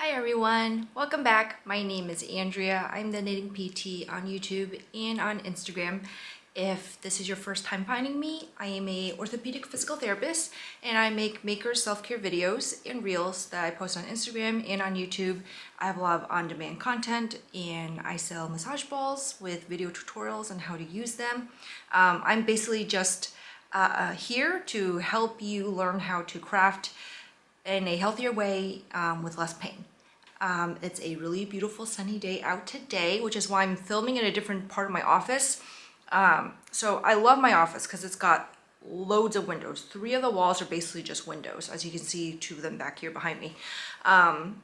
Hi everyone, welcome back. My name is Andrea. I'm the Knitting PT on YouTube and on Instagram. If this is your first time finding me, I am a orthopedic physical therapist and I make maker self-care videos and reels that I post on Instagram and on YouTube. I have a lot of on-demand content and I sell massage balls with video tutorials on how to use them. I'm basically just here to help you learn how to craft in a healthier way with less pain. It's a really beautiful sunny day out today, which is why I'm filming in a different part of my office. So I love my office because it's got loads of windows. 3 of the walls are basically just windows, as you can see 2 of them back here behind me,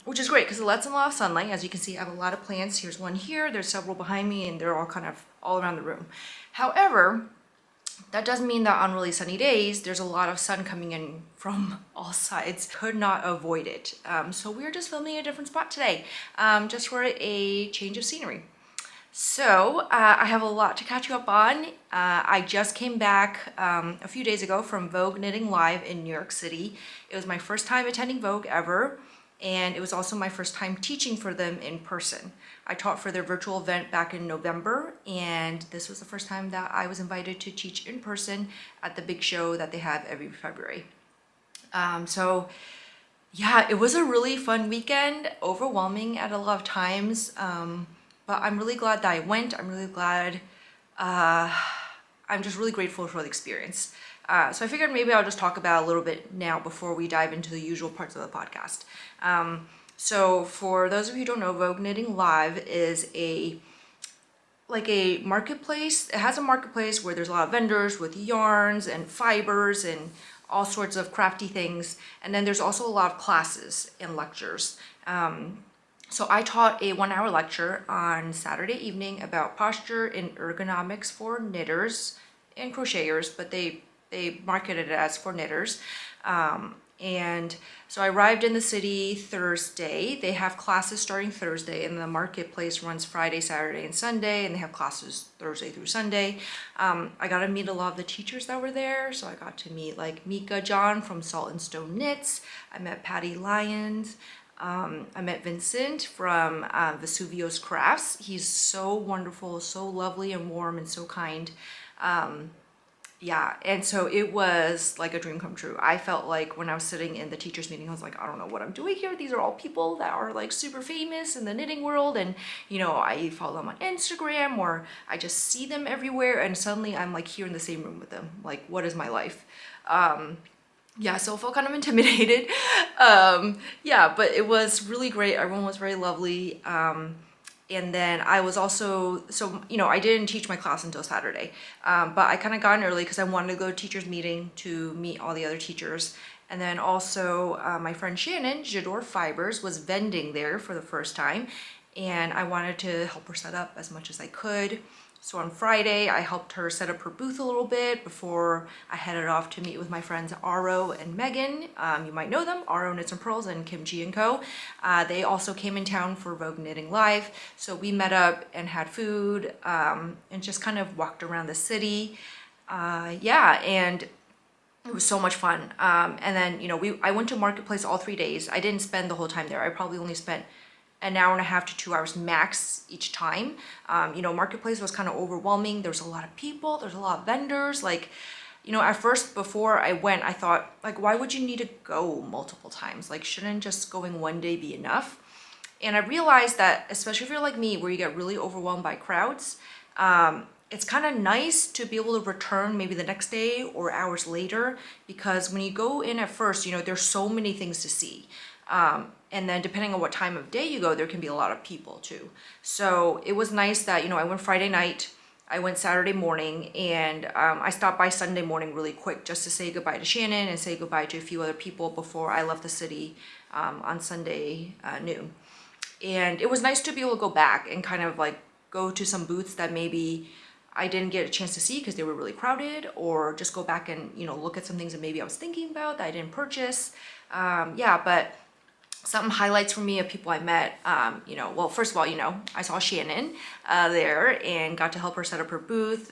which is great because it lets in a lot of sunlight. As you can see, I have a lot of plants. Here's one here, there's several behind me, and they're all kind of all around the room. However, that doesn't mean that on really sunny days, there's a lot of sun coming in from all sides. Could not avoid it. So we're just filming a different spot today, just for a change of scenery. So I have a lot to catch you up on. I just came back a few days ago from Vogue Knitting Live in New York City. It was my first time attending Vogue ever, and it was also my first time teaching for them in person. I taught for their virtual event back in November, and this was the first time that I was invited to teach in person at the big show that they have every February. So yeah, it was a really fun weekend, overwhelming at a lot of times, but I'm really glad that I went. I'm really glad, I'm just really grateful for the experience. So I figured maybe I'll just talk about it a little bit now before we dive into the usual parts of the podcast. So for those of you who don't know, Vogue Knitting Live is like a marketplace. It has a marketplace where there's a lot of vendors with yarns and fibers and all sorts of crafty things. And then there's also a lot of classes and lectures. So I taught a 1-hour lecture on Saturday evening about posture and ergonomics for knitters and crocheters, but they marketed it as for knitters. And so I arrived in the city Thursday. They have classes starting Thursday, and the marketplace runs Friday, Saturday, and Sunday, and they have classes Thursday through Sunday. I got to meet a lot of the teachers that were there. So I got to meet like Mika John from Salt and Stone Knits. I met Patty Lyons. I met Vincent from Vesuvio's Crafts. He's so wonderful, so lovely and warm and so kind. Yeah, and so it was like a dream come true. I felt like when I was sitting in the teachers meeting, I was like, I don't know what I'm doing here. These are all people that are like super famous in the knitting world, and you know, I follow them on Instagram or I just see them everywhere, and suddenly I'm like here in the same room with them. Like, what is my life? Yeah, so I felt kind of intimidated. Yeah, but it was really great. Everyone was very lovely. And then I was also, so, you know, I didn't teach my class until Saturday, but I kind of got in early because I wanted to go to teachers meeting to meet all the other teachers. And then also my friend Shannon, J'adore Fibers, was vending there for the first time, and I wanted to help her set up as much as I could. So on Friday, I helped her set up her booth a little bit before I headed off to meet with my friends Aro and Megan. You might know them, Aro Knits and Pearls and Kim G & Co. They also came in town for Vogue Knitting Live. So we met up and had food and just kind of walked around the city. Yeah, and it was so much fun. And then, you know, I went to Marketplace all 3 days. I didn't spend the whole time there. I probably only spent an hour and a half to 2 hours max each time. You know, Marketplace was kind of overwhelming. There's a lot of people, there's a lot of vendors. Like, you know, at first before I went, I thought, like, why would you need to go multiple times? Like, shouldn't just going one day be enough? And I realized that, especially if you're like me, where you get really overwhelmed by crowds, it's kind of nice to be able to return maybe the next day or hours later, because when you go in at first, you know, there's so many things to see. And then depending on what time of day you go, there can be a lot of people too. So it was nice that, you know, I went Friday night, I went Saturday morning, and I stopped by Sunday morning really quick just to say goodbye to Shannon and say goodbye to a few other people before I left the city on Sunday noon. And it was nice to be able to go back and kind of like go to some booths that maybe I didn't get a chance to see because they were really crowded, or just go back and, you know, look at some things that maybe I was thinking about that I didn't purchase. Yeah, but some highlights for me of people I met, you know, well, first of all, you know, I saw Shannon there and got to help her set up her booth.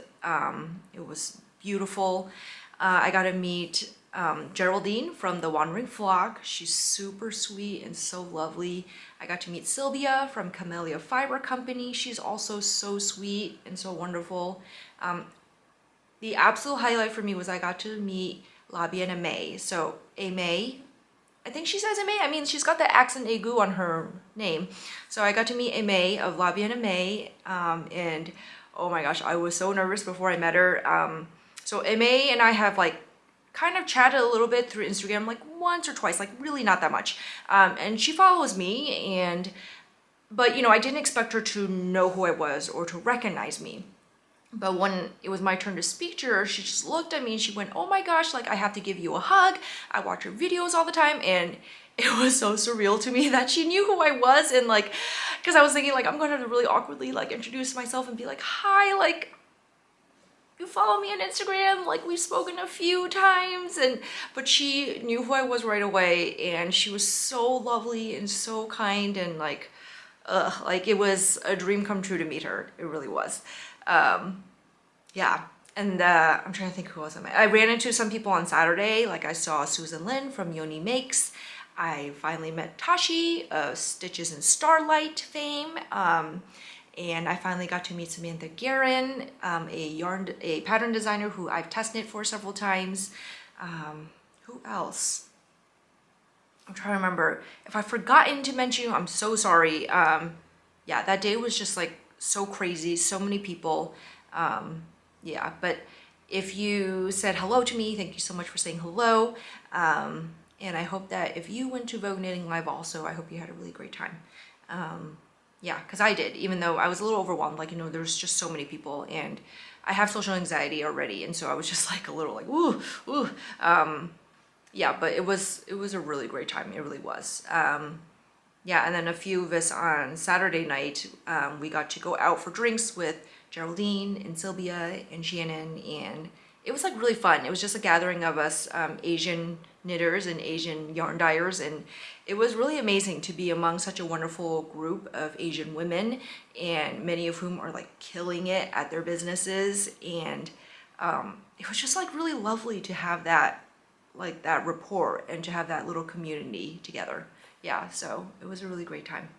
It was beautiful. I got to meet Geraldine from the Wandering Flock. She's super sweet and so lovely. I got to meet Sylvia from Camellia Fiber Company. She's also so sweet and so wonderful. The absolute highlight for me was I got to meet Labby and M.A.E.L. So M.A.E.L, I think she says M.A.E.L. I mean, she's got the accent aigu on her name. So I got to meet M.A.E.L of Labby and M.A.E.L, and oh my gosh, I was so nervous before I met her. So M.A.E.L and I have like kind of chatted a little bit through Instagram, like once or twice, like really not that much. And she follows me, but you know, I didn't expect her to know who I was or to recognize me. But when it was my turn to speak to her, she just looked at me and she went, oh my gosh, like I have to give you a hug. I watch your videos all the time. And it was so surreal to me that she knew who I was. And like, because I was thinking like, I'm going to have to really awkwardly like introduce myself and be like, hi, like, you follow me on Instagram, like we've spoken a few times, but she knew who I was right away, and she was so lovely and so kind, and like it was a dream come true to meet her. It really was. Yeah, and I'm trying to think who else I met. I ran into some people on Saturday, like I saw Susan Lin from Yoni Makes. I finally met Tashi of Stitches and Starlight fame. And I finally got to meet Samantha Guerin, a pattern designer who I've test knit for several times. Who else? I'm trying to remember. If I've forgotten to mention you, I'm so sorry. Yeah, that day was just like so crazy, so many people. Yeah, but if you said hello to me, thank you so much for saying hello. And I hope that if you went to Vogue Knitting Live also, I hope you had a really great time. Yeah, because I did, even though I was a little overwhelmed, like, you know, there's just so many people, and I have social anxiety already, and so I was just like a little like, ooh, ooh. Yeah, but it was a really great time. It really was. Yeah, and then a few of us on Saturday night, we got to go out for drinks with Geraldine and Sylvia and Shannon, and it was like really fun. It was just a gathering of us Asian knitters and Asian yarn dyers, and it was really amazing to be among such a wonderful group of Asian women, and many of whom are like killing it at their businesses, and it was just like really lovely to have that rapport and to have that little community together. Yeah, so it was a really great time.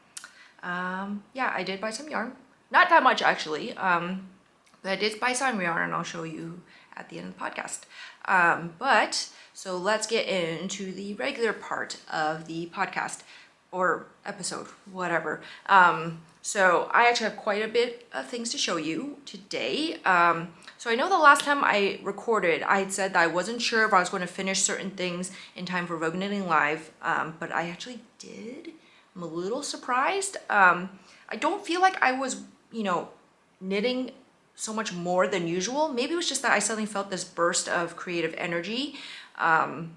Yeah, I did buy some yarn, not that much actually, but I did buy some yarn, and I'll show you at the end of the podcast. But so let's get into the regular part of the podcast or episode, whatever. So I actually have quite a bit of things to show you today. So I know the last time I recorded, I had said that I wasn't sure if I was going to finish certain things in time for Vogue Knitting Live, but I actually did. I'm a little surprised. I don't feel like I was, you know, knitting so much more than usual. Maybe it was just that I suddenly felt this burst of creative energy, and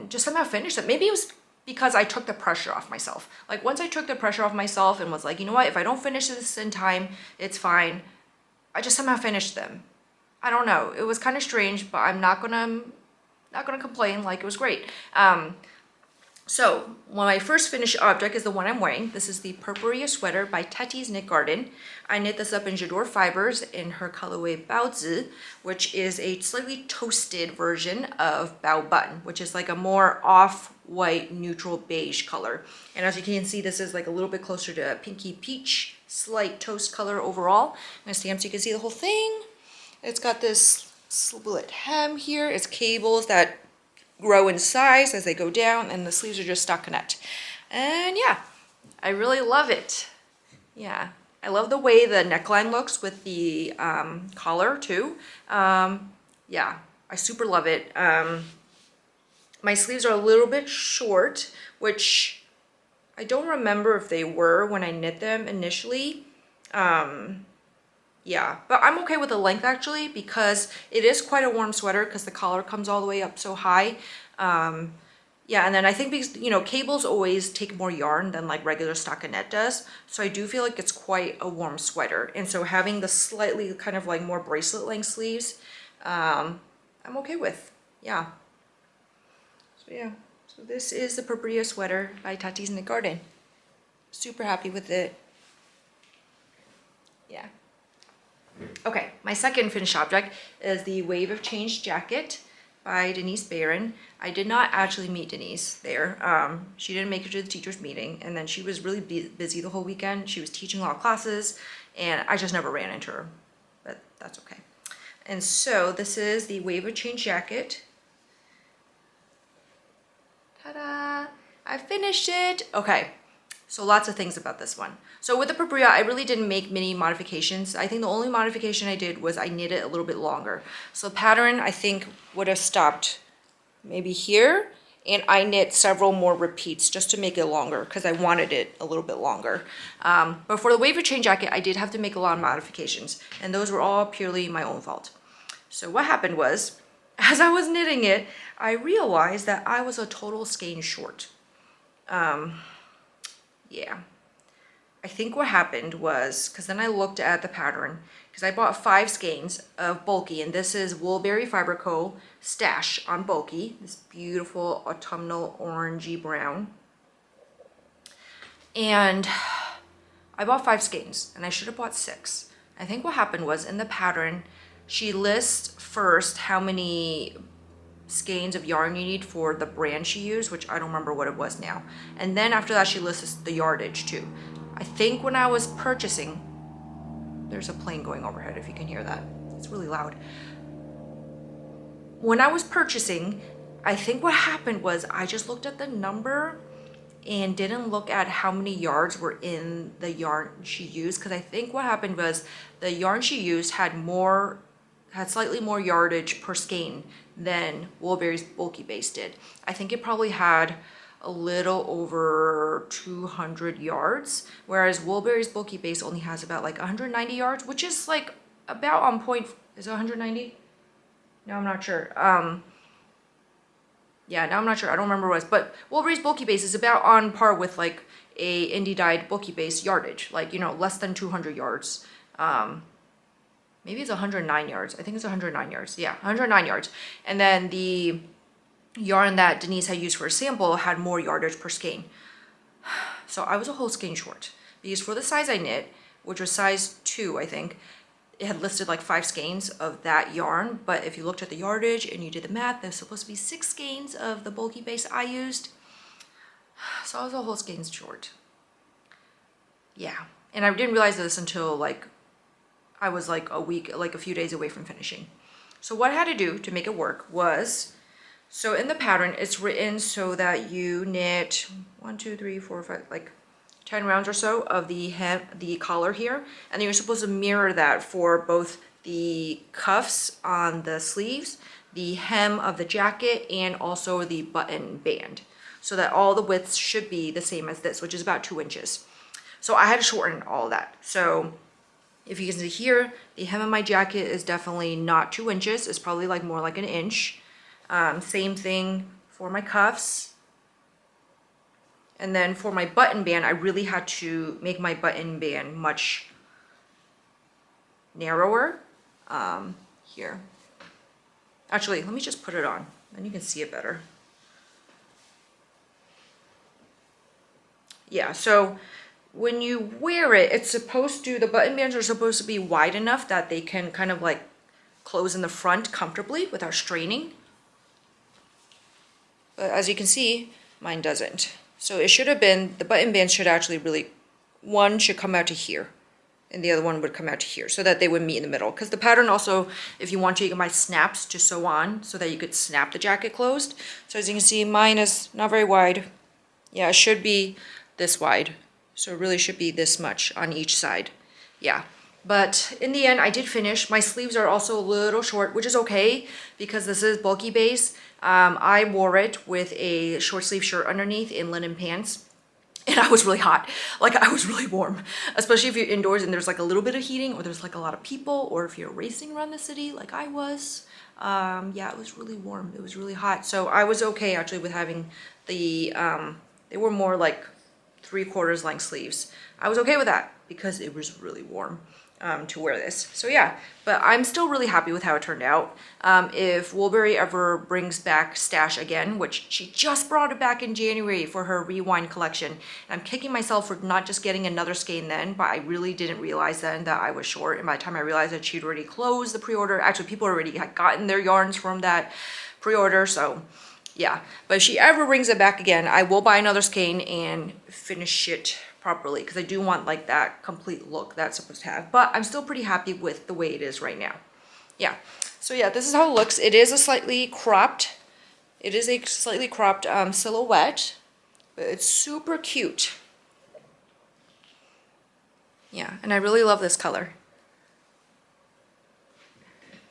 just somehow finished it. Maybe it was because I took the pressure off myself. Like once I took the pressure off myself and was like, you know what, if I don't finish this in time, it's fine. I just somehow finished them. I don't know. It was kind of strange, but I'm not gonna complain. Like it was great. So my first finished object is the one I'm wearing. This is the Purpurea Sweater by Teti's Knit Garden. I knit this up in J'adore fibers in her colorway Baozi, which is a slightly toasted version of Bao Button, which is like a more off-white neutral beige color. And as you can see, this is like a little bit closer to a pinky peach, slight toast color overall. I'm gonna stand so you can see the whole thing. It's got this split hem here. It's cables that grow in size as they go down, and the sleeves are just stockinette. And yeah, I really love it. Yeah, I love the way the neckline looks with the collar too. Yeah, I super love it. My sleeves are a little bit short, which I don't remember if they were when I knit them initially. Yeah, but I'm okay with the length actually, because it is quite a warm sweater because the collar comes all the way up so high. Yeah, and then I think because, you know, cables always take more yarn than like regular stockinette does. So I do feel like it's quite a warm sweater. And so having the slightly kind of like more bracelet length sleeves, I'm okay with. Yeah. So yeah, so this is the Purpurea Sweater by Tati's Knit Garden. Super happy with it. Yeah. Okay, my second finished object is the Wave of Change jacket. by Denise Barron. I did not actually meet Denise there. She didn't make it to the teacher's meeting, and then she was really busy the whole weekend. She was teaching a lot of classes, and I just never ran into her, but that's okay. And so this is the Wave of Change jacket. Ta-da! I finished it. Okay, so lots of things about this one. So with the Purpurea, I really didn't make many modifications. I think the only modification I did was I knit it a little bit longer. So the pattern, I think, would have stopped maybe here, and I knit several more repeats just to make it longer because I wanted it a little bit longer. But for the Wave of Change jacket, I did have to make a lot of modifications, and those were all purely my own fault. So what happened was, as I was knitting it, I realized that I was a total skein short. Yeah. I think what happened was, because then I looked at the pattern, because I bought 5 skeins of bulky, and this is Woolberry Fiber Co. Stash on bulky, this beautiful autumnal orangey brown. And I bought 5 skeins, and I should have bought 6. I think what happened was, in the pattern, she lists first how many skeins of yarn you need for the brand she used, which I don't remember what it was now. And then after that, she lists the yardage too. I think when I was purchasing, there's a plane going overhead if you can hear that. It's really loud. When I was purchasing, I think what happened was I just looked at the number and didn't look at how many yards were in the yarn she used, because I think what happened was the yarn she used had slightly more yardage per skein than Woolberry's bulky base did. I think it probably had a little over 200 yards, whereas Woolberry's bulky base only has about like 190 yards, which is like about on point. Is it 190? No, I'm not sure. Yeah, now I'm not sure. I don't remember what it was, but Woolberry's bulky base is about on par with like a indie dyed bulky base yardage, like, you know, less than 200 yards. Maybe it's 109 yards. I think it's 109 yards. Yeah, 109 yards. And then the yarn that Denise had used for a sample had more yardage per skein. So I was a whole skein short, because for the size I knit, which was size 2, I think, it had listed like 5 skeins of that yarn, but if you looked at the yardage and you did the math, there's supposed to be 6 skeins of the bulky base I used. So I was a whole skein short. Yeah, and I didn't realize this until like I was like a few days away from finishing. So what I had to do to make it work was, so in the pattern, it's written so that you knit 1, 2, 3, 4, 5, like 10 rounds or so of the hem, the collar here, and then you're supposed to mirror that for both the cuffs on the sleeves, the hem of the jacket, and also the button band, so that all the widths should be the same as this, which is about 2 inches. So I had to shorten all that. So if you can see here, the hem of my jacket is definitely not 2 inches. It's probably like more like 1 inch. Same thing for my cuffs. And then for my button band, I really had to make my button band much narrower. Here. Actually, let me just put it on, then you can see it better. Yeah, so when you wear it, it's supposed to, the button bands are supposed to be wide enough that they can kind of like close in the front comfortably without straining. But as you can see, mine doesn't. So it should have been, the button bands should actually really, one should come out to here, and the other one would come out to here, so that they would meet in the middle. Because the pattern also, if you want to, you can buy snaps to sew on, so that you could snap the jacket closed. So as you can see, mine is not very wide. Yeah, it should be this wide. So it really should be this much on each side. Yeah. But in the end, I did finish. My sleeves are also a little short, which is okay because this is bulky base. I wore it with a short sleeve shirt underneath in linen pants, and I was really hot. Like, I was really warm, especially if you're indoors and there's like a little bit of heating, or there's like a lot of people, or if you're racing around the city like I was. Yeah, it was really warm. It was really hot. So I was okay actually with having the, they were more like 3/4 length sleeves. I was okay with that because it was really warm. to wear this. So yeah, but I'm still really happy with how it turned out. If Woolberry ever brings back Stash again, which she just brought it back in January for her Rewind collection, and I'm kicking myself for not just getting another skein then, but I really didn't realize then that I was short, and by the time I realized that she'd already closed the pre-order, actually people already had gotten their yarns from that pre-order, so yeah. But if she ever brings it back again, I will buy another skein and finish it properly, because I do want like that complete look that's supposed to have, but I'm still pretty happy with the way it is right now. Yeah, so yeah, this is how it looks. It is a slightly cropped silhouette, but it's super cute. Yeah, and I really love this color.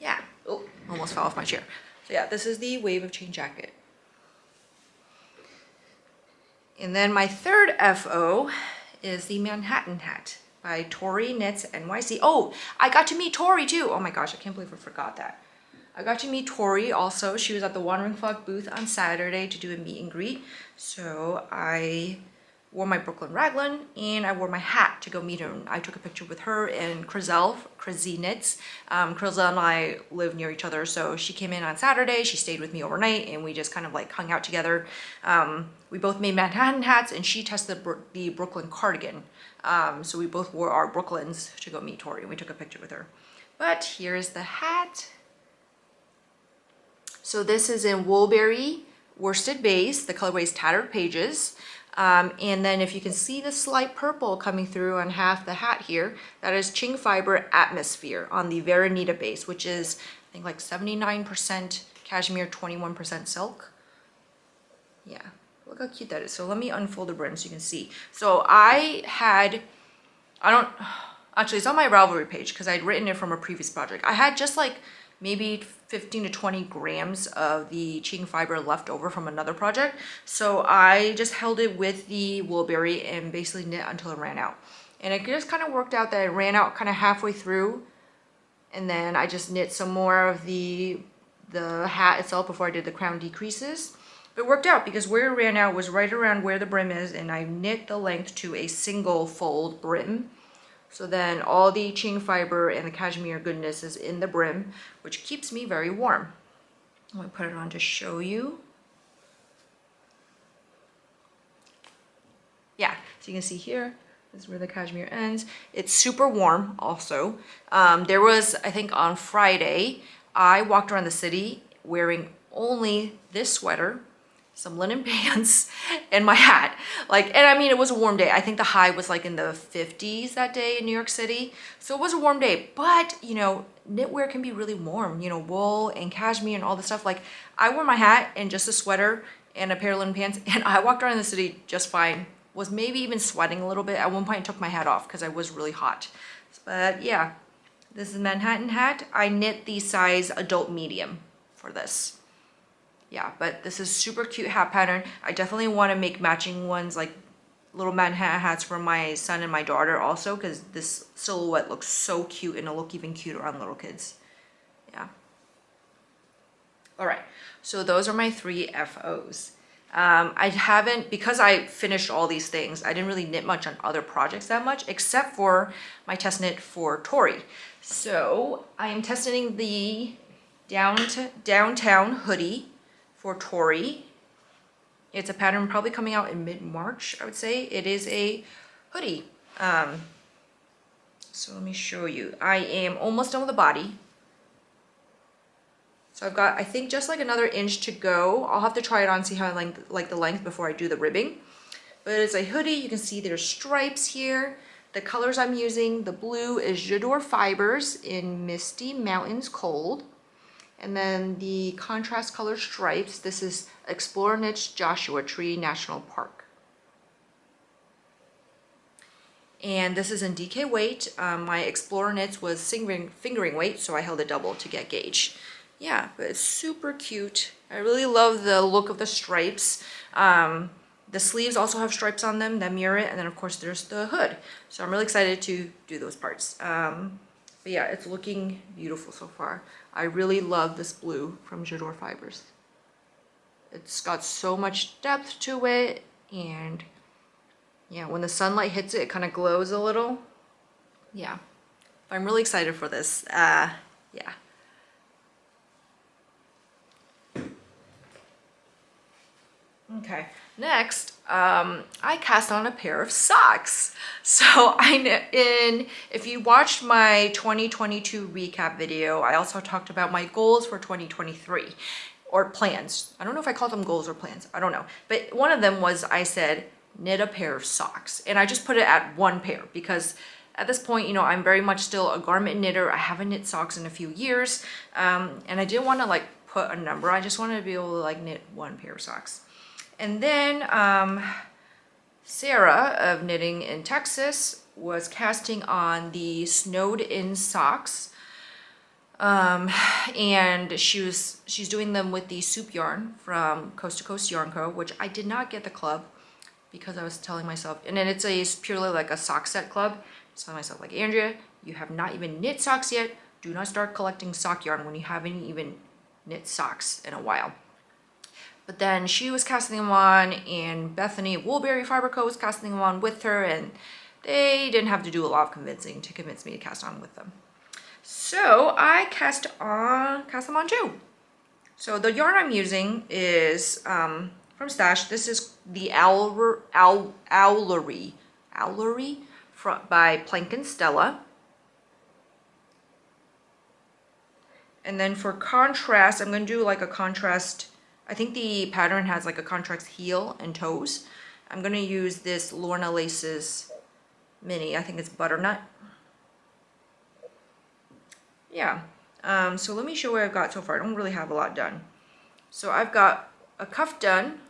Yeah, oh, almost fell off my chair. So yeah, this is the Wave of Change jacket. And then my third FO is the Manhattan hat by toriknitsnyc. Oh, I got to meet Tori too. Oh my gosh, I can't believe I forgot that. I got to meet Tori also. She was at the Wandering Flock booth on Saturday to do a meet and greet. So I wore my Brooklyn raglan and I wore my hat to go meet her. I took a picture with her and Crazy Knits. Crizel and I live near each other, so she came in on Saturday, she stayed with me overnight, and we just kind of like hung out together. We both made Manhattan hats, and she tested the Brooklyn cardigan. So we both wore our Brooklyns to go meet Tori, and we took a picture with her. But here's the hat. So this is in Woolberry worsted base. The colorway is Tattered Pages. And then if you can see the slight purple coming through on half the hat here, that is Ching Fiber Atmosphere on the Veranita base, which is I think like 79% cashmere, 21% silk. Yeah, look how cute that is. So let me unfold the brim so you can see. So actually it's on my Ravelry page because I'd written it from a previous project. I had just like maybe 15 to 20 grams of the Ching Fiber left over from another project. So I just held it with the Woolberry and basically knit until it ran out. And it just kind of worked out that it ran out kind of halfway through. And then I just knit some more of the hat itself before I did the crown decreases. But it worked out because where it ran out was right around where the brim is, and I knit the length to a single fold brim. So then all the Ching Fiber and the cashmere goodness is in the brim, which keeps me very warm. I'm going to put it on to show you. Yeah, so you can see here, this is where the cashmere ends. It's super warm also. There was, I think on Friday, I walked around the city wearing only this sweater, some linen pants, and my hat. And I mean, it was a warm day. I think the high was like in the 50s that day in New York City. So it was a warm day, but you know, knitwear can be really warm, you know, wool and cashmere and all the stuff. Like I wore my hat and just a sweater and a pair of linen pants, and I walked around the city just fine. Was maybe even sweating a little bit. At one point I took my hat off because I was really hot. But yeah, this is Manhattan hat. I knit the size adult medium for this. Yeah, but this is super cute hat pattern. I definitely want to make matching ones, like little Manhattan hats for my son and my daughter also, because this silhouette looks so cute and it'll look even cuter on little kids. Yeah. All right, so those are my 3 FOs. I haven't, because I finished all these things, I didn't really knit much on other projects that much, except for my test knit for Tori. So I am testing the Downtown Hoodie for Tori. It's a pattern probably coming out in mid-March, I would say. It is a hoodie. So let me show you. I am almost done with the body. So I've got, I think, just like another inch to go. I'll have to try it on, see how I like the length before I do the ribbing. But it's a hoodie. You can see there's stripes here. The colors I'm using, the blue is J'adore Fibers in Misty Mountains Cold. And then the contrast color stripes, this is Explore Knits Joshua Tree National Park. And this is in DK weight. My Explorer Knits was fingering weight, so I held it double to get gauge. Yeah, but it's super cute. I really love the look of the stripes. The sleeves also have stripes on them that mirror it, and then of course there's the hood. So I'm really excited to do those parts. But yeah, it's looking beautiful so far. I really love this blue from J'adore Fibers. It's got so much depth to it, and yeah, when the sunlight hits it, it kind of glows a little. Yeah, But I'm really excited for this. Yeah. Okay, next, I cast on a pair of socks. So if you watched my 2022 recap video, I also talked about my goals for 2023 or plans. I don't know if I called them goals or plans. I don't know. But one of them was I said, knit a pair of socks. And I just put it at one pair because at this point, you know, I'm very much still a garment knitter. I haven't knit socks in a few years. And I didn't want to like put a number. I just wanted to be able to like knit one pair of socks. And then Sarah of Knitting in Texas was casting on the snowed in socks. And she's doing them with the soup yarn from Coast to Coast Yarn Co., which I did not get the club because I was telling myself, and then it's purely like a sock set club. I was telling myself, like, Andrea, you have not even knit socks yet. Do not start collecting sock yarn when you haven't even knit socks in a while. But then she was casting them on, and Bethany of Woolberry Fiber Co. was casting them on with her, and they didn't have to do a lot of convincing to convince me to cast on with them. So I cast them on too. So the yarn I'm using is from Stash. This is the Owlery by Plank and Stella. And then for contrast, I'm going to do like a contrast. I think the pattern has like a contrast heel and toes. I'm going to use this Lorna Laces mini. I think it's butternut. Yeah. So let me show what I've got so far. I don't really have a lot done. So I've got a cuff done.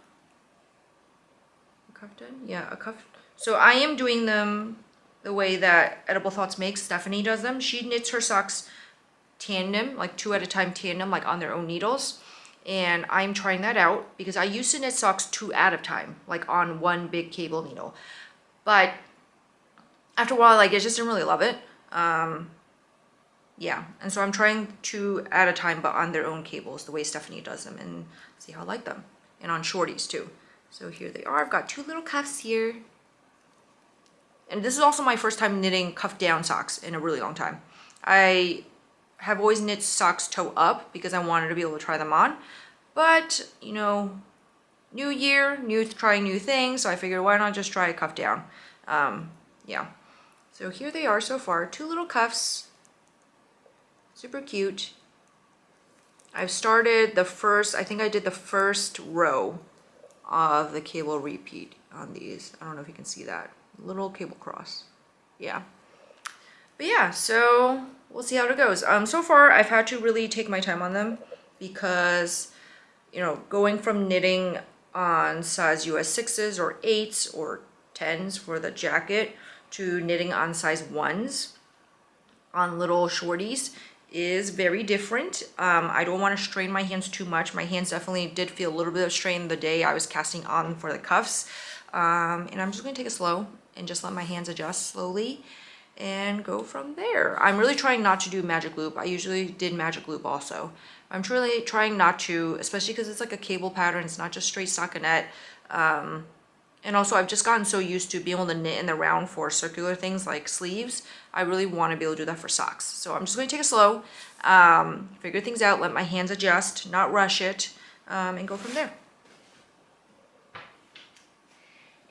A cuff done? Yeah, a cuff. So I am doing them the way that Edible Thoughts makes. Stephanie does them. She knits her socks tandem, like 2 at a time tandem, like on their own needles. And I'm trying that out because I used to knit socks 2 at a time, like on one big cable needle. But after a while, like, I just didn't really love it. Yeah, and so I'm trying 2 at a time, but on their own cables, the way Stephanie does them, and see how I like them. And on shorties too. So here they are. I've got 2 little cuffs here. And this is also my first time knitting cuff down socks in a really long time. I have always knit socks toe up because I wanted to be able to try them on. But, you know, new year, trying new things, so I figured why not just try a cuff down. Yeah. So here they are so far. 2 little cuffs. Super cute. I've started the first, I think I did the first row of the cable repeat on these. I don't know if you can see that. Little cable cross. Yeah. But yeah, so we'll see how it goes. So far, I've had to really take my time on them because, you know, going from knitting on size US 6s or 8s or 10s for the jacket to knitting on size 1s on little shorties is very different. I don't want to strain my hands too much. My hands definitely did feel a little bit of strain the day I was casting on for the cuffs. And I'm just going to take it slow and just let my hands adjust slowly and go from there. I'm really trying not to do magic loop. I usually did magic loop also. I'm really trying not to, especially because it's like a cable pattern. It's not just straight stockinette. And also I've just gotten so used to being able to knit in the round for circular things like sleeves. I really want to be able to do that for socks. So I'm just going to take it slow, figure things out, let my hands adjust, not rush it, and go from there.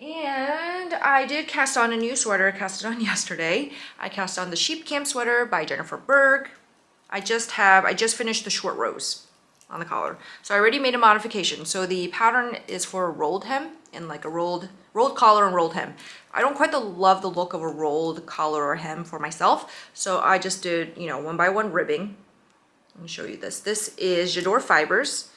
And I did cast on a new sweater. I cast it on yesterday. I cast on the Sheep Camp sweater by Jennifer Berg. I just finished the short rows on the collar. So I already made a modification. So the pattern is for a rolled hem and like a rolled collar and rolled hem. I don't quite love the look of a rolled collar or hem for myself. So I just did, you know, 1x1 ribbing. Let me show you this. This is J'adore Fibers.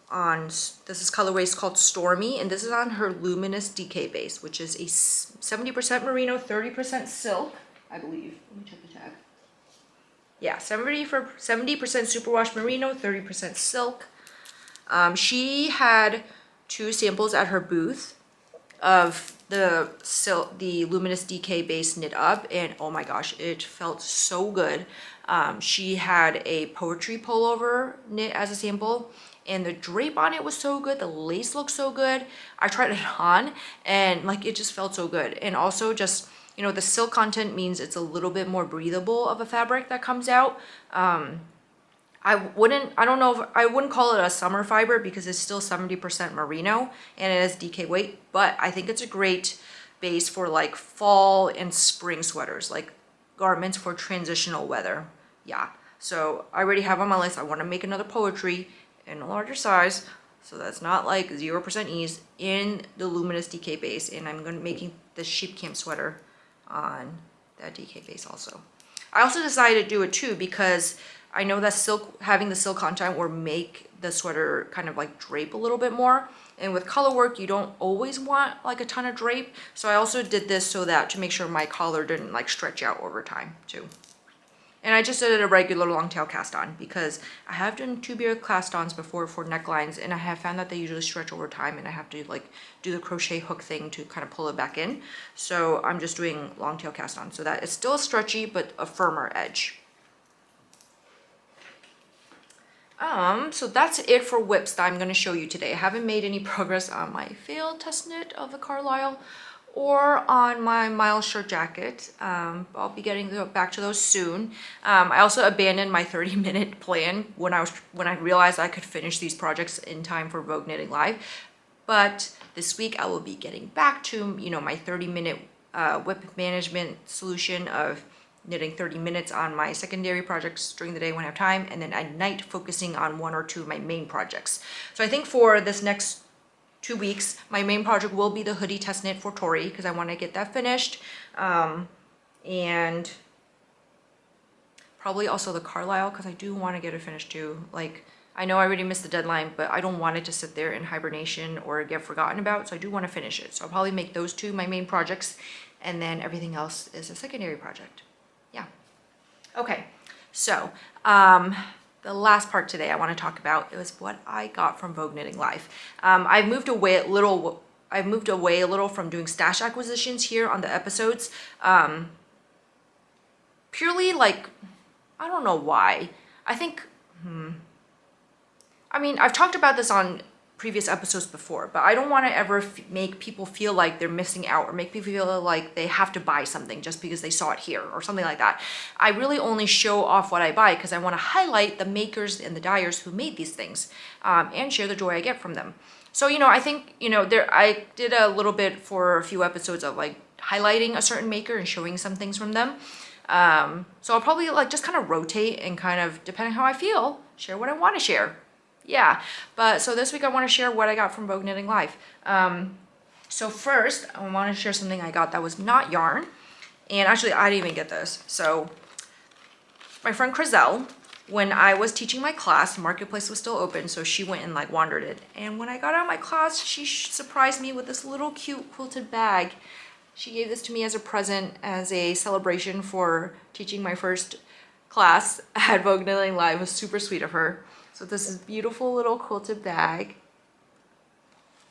This is colorway called Stormy, and this is on her Luminous DK base, which is a 70% merino, 30% silk, I believe. Let me check the tag. Yeah, 70% superwash merino, 30% silk. She had 2 samples at her booth of the Luminous DK base knit up, and oh my gosh, it felt so good. She had a poetry pullover knit as a sample, and the drape on it was so good. The lace looked so good. I tried it on and like it just felt so good. And also just, you know, the silk content means it's a little bit more breathable of a fabric that comes out. I wouldn't call it a summer fiber because it's still 70% merino and it has DK weight, but I think it's a great base for like fall and spring sweaters, like garments for transitional weather. Yeah, so I already have on my list. I want to make another poetry in a larger size, so that's not like 0% ease in the luminous DK base, and I'm going to be making the sheep camp sweater on that DK base also. I also decided to do it too because I know that having the silk content will make the sweater kind of like drape a little bit more. And with color work, you don't always want like a ton of drape. So I also did this so that to make sure my collar didn't like stretch out over time too. And I just did a regular long tail cast on because I have done tubular cast ons before for necklines, and I have found that they usually stretch over time and I have to like do the crochet hook thing to kind of pull it back in. So I'm just doing long tail cast on so that it's still stretchy but a firmer edge. So that's it for whips that I'm going to show you today. I haven't made any progress on my failed test knit of the Carlisle or on my M.A.B.E.L shirt jacket. I'll be getting back to those soon. I also abandoned my 30-minute plan when I realized I could finish these projects in time for Vogue Knitting Live. But this week I will be getting back to, you know, my 30-minute whip management solution of knitting 30 minutes on my secondary projects during the day when I have time, and then at night focusing on 1 or 2 of my main projects. So I think for this next 2 weeks, my main project will be the hoodie test knit for Tori because I want to get that finished. And probably also the Carlisle because I do want to get it finished too. Like, I know I already missed the deadline, but I don't want it to sit there in hibernation or get forgotten about, so I do want to finish it. So I'll probably make those 2 my main projects, and then everything else is a secondary project. Yeah. Okay, so the last part today I want to talk about is what I got from Vogue Knitting Live. I've moved away a little from doing stash acquisitions here on the episodes. Purely like, I don't know why. I think, I mean, I've talked about this on previous episodes before, but I don't want to ever make people feel like they're missing out or make people feel like they have to buy something just because they saw it here or something like that. I really only show off what I buy because I want to highlight the makers and the dyers who made these things, and share the joy I get from them. So, you know, I think, you know, I did a little bit for a few episodes of like highlighting a certain maker and showing some things from them. So I'll probably like just kind of rotate and kind of, depending how I feel, share what I want to share. Yeah, but so this week I want to share what I got from Vogue Knitting Live. So first, I want to share something I got that was not yarn. And actually, I didn't even get this. So my friend Crizel, when I was teaching my class, Marketplace was still open, so she went and like wandered it. And when I got out of my class, she surprised me with this little cute quilted bag. She gave this to me as a present, as a celebration for teaching my first class at Vogue Knitting Live. It was super sweet of her. So this is beautiful little quilted bag.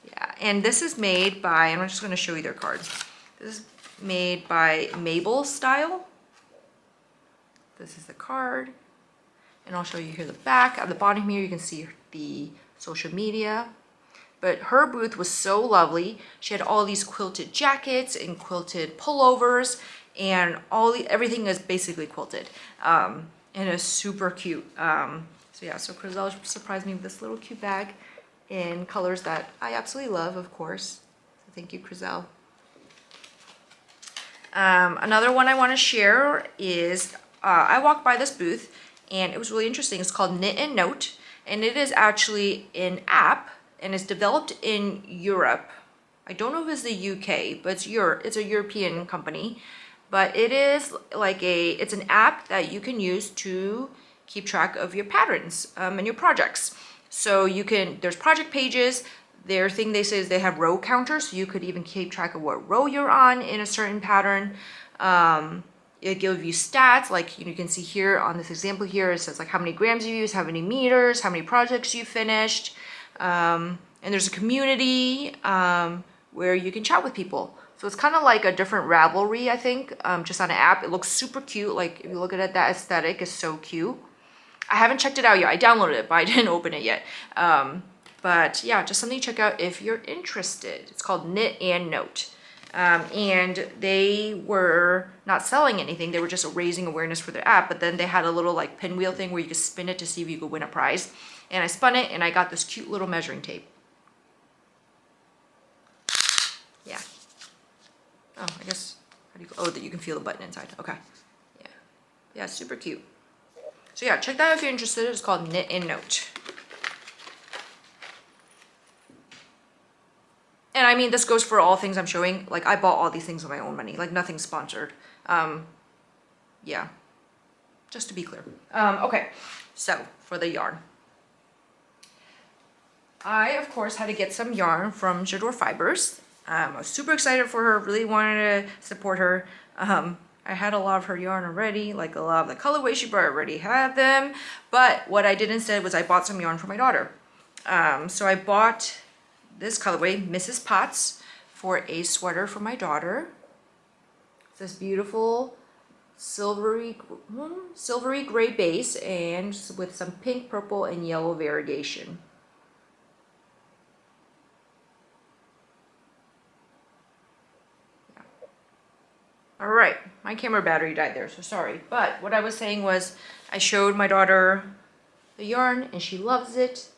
Yeah, and this is made by, I'm just going to show you their card. This is made by M.A.B.E.L Style. This is the card. And I'll show you here the back. At the bottom here, you can see the social media. But her booth was so lovely. She had all these quilted jackets and quilted pullovers, and everything is basically quilted. And it's super cute. So yeah, so Crizel surprised me with this little cute bag in colors that I absolutely love, of course. So thank you, Crizel. Another one I want to share is I walked by this booth and it was really interesting. It's called Knit and Note, and it is actually an app and it's developed in Europe. I don't know if it's the UK, but it's a European company. But it is like it's an app that you can use to keep track of your patterns and your projects. So there's project pages. Their thing they say is they have row counters, so you could even keep track of what row you're on in a certain pattern. It gives you stats, like you can see here on this example here, it says like how many grams you use, how many meters, how many projects you finished. And there's a community where you can chat with people. So it's kind of like a different Ravelry, I think, just on an app. It looks super cute. Like if you look at it, that aesthetic is so cute. I haven't checked it out yet. I downloaded it, but I didn't open it yet. But yeah, just something to check out if you're interested. It's called Knit and Note. And they were not selling anything. They were just raising awareness for their app, but then they had a little like pinwheel thing where you could spin it to see if you could win a prize. And I spun it and I got this cute little measuring tape. Yeah. Oh, I guess, how do you, oh, that you can feel the button inside. Okay. Yeah. Yeah, super cute. So yeah, check that out if you're interested. It's called Knit and Note. And I mean, this goes for all things I'm showing. Like, I bought all these things with my own money. Like, nothing's sponsored. Yeah. Just to be clear. Okay. So, for the yarn. I, of course, had to get some yarn from J'adore Fibers. I was super excited for her. Really wanted to support her. I had a lot of her yarn already. Like, a lot of the colorways she brought, I already had them. But what I did instead was I bought some yarn for my daughter. So I bought this colorway, Mrs. Potts, for a sweater for my daughter. It's this beautiful silvery gray base and with some pink, purple, and yellow variegation. Yeah. All right, my camera battery died there, so sorry. But what I was saying was I showed my daughter the yarn and she loves it.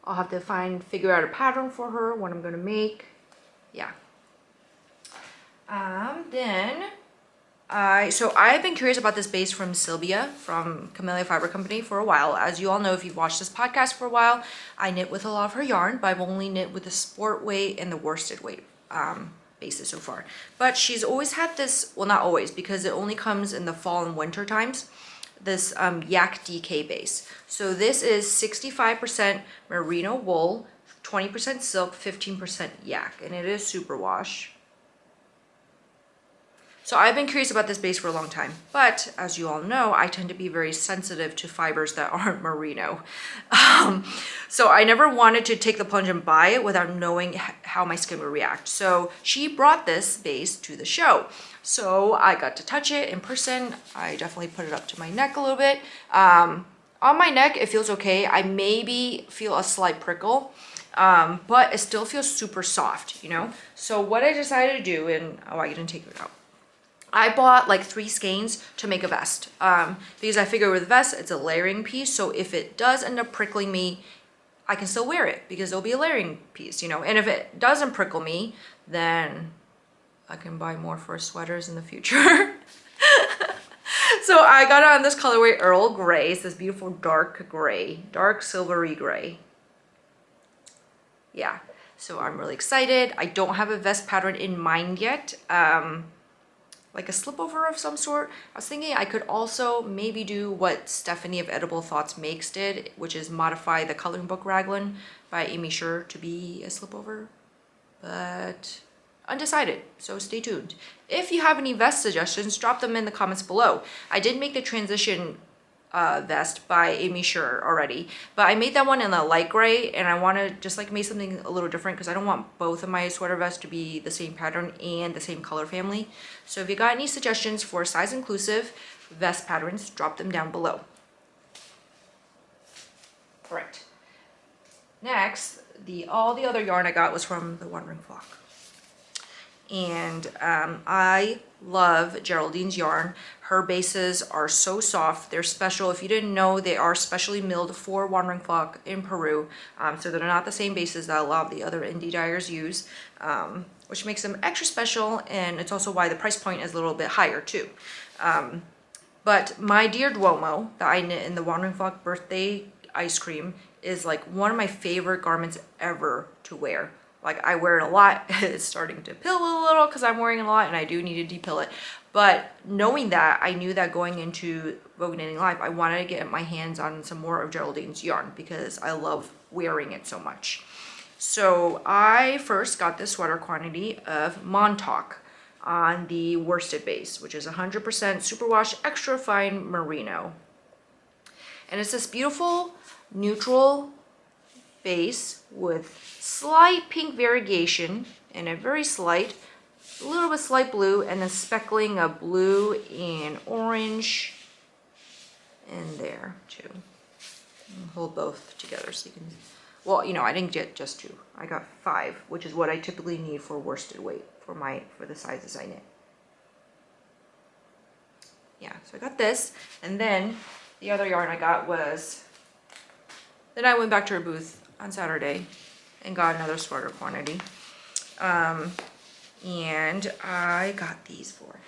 I'll have to figure out a pattern for her, what I'm gonna make. Yeah. So I've been curious about this base from Sylvia from Camellia Fiber Company for a while. As you all know, if you've watched this podcast for a while, I knit with a lot of her yarn, but I've only knit with the sport weight and the worsted weight bases so far. But she's always had this, well, not always, because it only comes in the fall and winter times, this yak DK base. So this is 65% merino wool, 20% silk, 15% yak, and it is superwash. So I've been curious about this base for a long time, but as you all know, I tend to be very sensitive to fibers that aren't merino. So I never wanted to take the plunge and buy it without knowing how my skin would react. So she brought this base to the show. So I got to touch it in person. I definitely put it up to my neck a little bit. On my neck, it feels okay. I maybe feel a slight prickle, but it still feels super soft, you know? So what I decided to do, and oh, I didn't take it out. I bought like 3 skeins to make a vest because I figure with a vest, it's a layering piece. So if it does end up prickling me, I can still wear it because it'll be a layering piece, you know? And if it doesn't prickle me, then I can buy more for sweaters in the future. So I got it on this colorway, Earl Gray. It's this beautiful dark gray, dark silvery gray. Yeah, so I'm really excited. I don't have a vest pattern in mind yet. Like a slipover of some sort. I was thinking I could also maybe do what Stephanie of Edible Thoughts Makes did, which is modify the coloring book raglan by Amy Sher to be a slipover, but undecided, so stay tuned. If you have any vest suggestions, drop them in the comments below. I did make the transition vest by Amy Sher already, but I made that one in a light gray, and I want to just like make something a little different because I don't want both of my sweater vests to be the same pattern and the same color family. So if you got any suggestions for size inclusive vest patterns, drop them down below. All right. Next, all the other yarn I got was from the Wandering Flock. And I love Geraldine's yarn. Her bases are so soft. They're special. If you didn't know, they are specially milled for Wandering Flock in Peru. So they're not the same bases that a lot of the other indie dyers use, which makes them extra special. And it's also why the price point is a little bit higher too. But my Dear Duomo that I knit in the Wandering Flock birthday ice cream is like one of my favorite garments ever to wear. Like, I wear it a lot. It's starting to pill a little because I'm wearing it a lot and I do need to depill it. But knowing that, I knew that going into Vogue Knitting Live, I wanted to get my hands on some more of Geraldine's yarn because I love wearing it so much. So I first got this sweater quantity of Montauk on the worsted base, which is 100% superwash extra fine merino. And it's this beautiful neutral base with slight pink variegation and a very slight, a little bit slight blue, and a speckling of blue and orange in there too. Hold both together so you can, well, you know, I didn't get just 2. I got 5, which is what I typically need for worsted weight for the sizes I knit. Yeah, so I got this, and then the other yarn I got was, then I went back to her booth on Saturday and got another sweater quantity. And I got these for.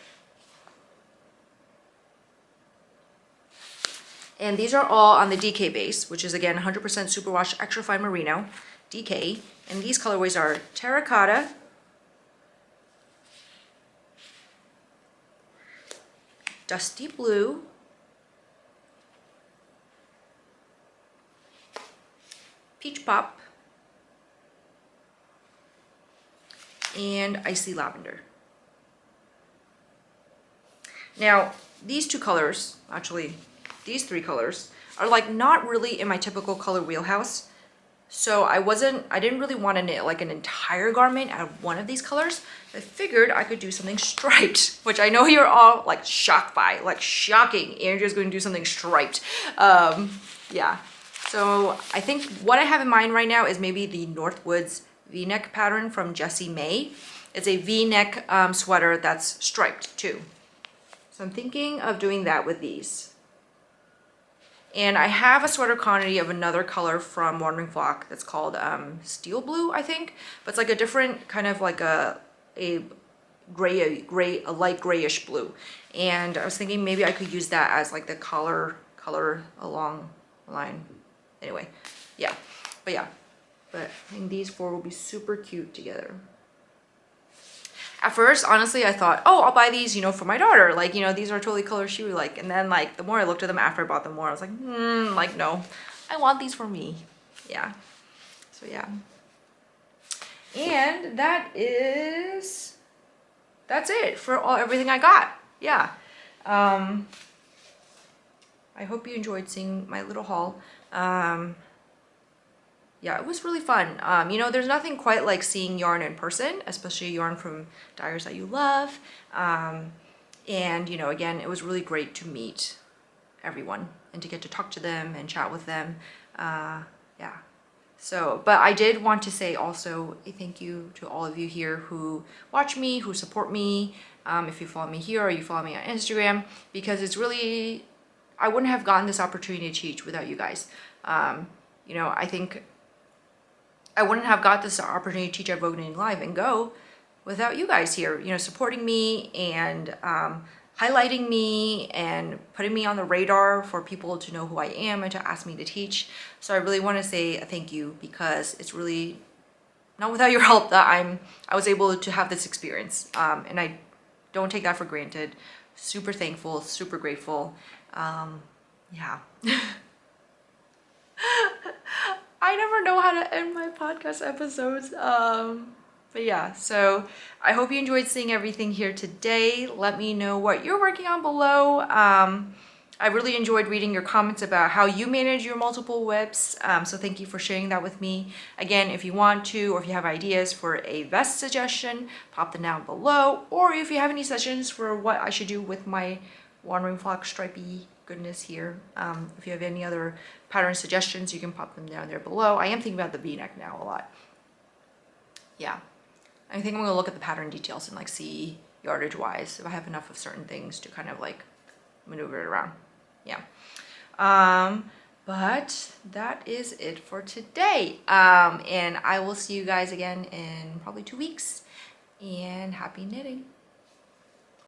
And these are all on the DK base, which is again 100% superwash extra fine merino, DK. And these colorways are terracotta, dusty blue, peach pop, and icy lavender. Now, these 2 colors, actually these 3 colors, are like not really in my typical color wheelhouse. So I didn't really want to knit like an entire garment out of one of these colors. I figured I could do something striped, which I know you're all like shocked by, like shocking. Andrea's going to do something striped. Yeah. So I think what I have in mind right now is maybe the Northwoods V-neck pattern from Jessie May. It's a V-neck sweater that's striped too. So I'm thinking of doing that with these. And I have a sweater quantity of another color from Wandering Flock that's called Steel Blue, I think. But it's like a different kind of like a light grayish blue. And I was thinking maybe I could use that as like the collar along the line. Anyway, yeah. But I think these 4 will be super cute together. At first, honestly, I thought, oh, I'll buy these, you know, for my daughter. Like, you know, these are totally colors she would like. And then, like, the more I looked at them after I bought them more, I was like, like, no, I want these for me. Yeah. So, yeah. And that's it for everything I got. Yeah. I hope you enjoyed seeing my little haul. Yeah, it was really fun. You know, there's nothing quite like seeing yarn in person, especially yarn from dyers that you love. And, you know, again, it was really great to meet everyone and to get to talk to them and chat with them. Yeah. So, but I did want to say also a thank you to all of you here who watch me, who support me. If you follow me here or you follow me on Instagram, because it's really, I wouldn't have gotten this opportunity to teach without you guys. You know, I think I wouldn't have got this opportunity to teach at Vogue Knitting Live and Go without you guys here, you know, supporting me and highlighting me and putting me on the radar for people to know who I am and to ask me to teach. So I really want to say a thank you, because it's really not without your help that I was able to have this experience. And I don't take that for granted. Super thankful, super grateful. Yeah. I never know how to end my podcast episodes. But yeah, so I hope you enjoyed seeing everything here today. Let me know what you're working on below. I really enjoyed reading your comments about how you manage your multiple whips. So thank you for sharing that with me. Again, if you want to, or if you have ideas for a vest suggestion, pop them down below. Or if you have any suggestions for what I should do with my Wandering Flock stripey goodness here. If you have any other pattern suggestions, you can pop them down there below. I am thinking about the V-neck now a lot. Yeah. I think I'm gonna look at the pattern details and like see yardage wise if I have enough of certain things to kind of like maneuver it around. Yeah. But that is it for today. And I will see you guys again in probably 2 weeks. And happy knitting.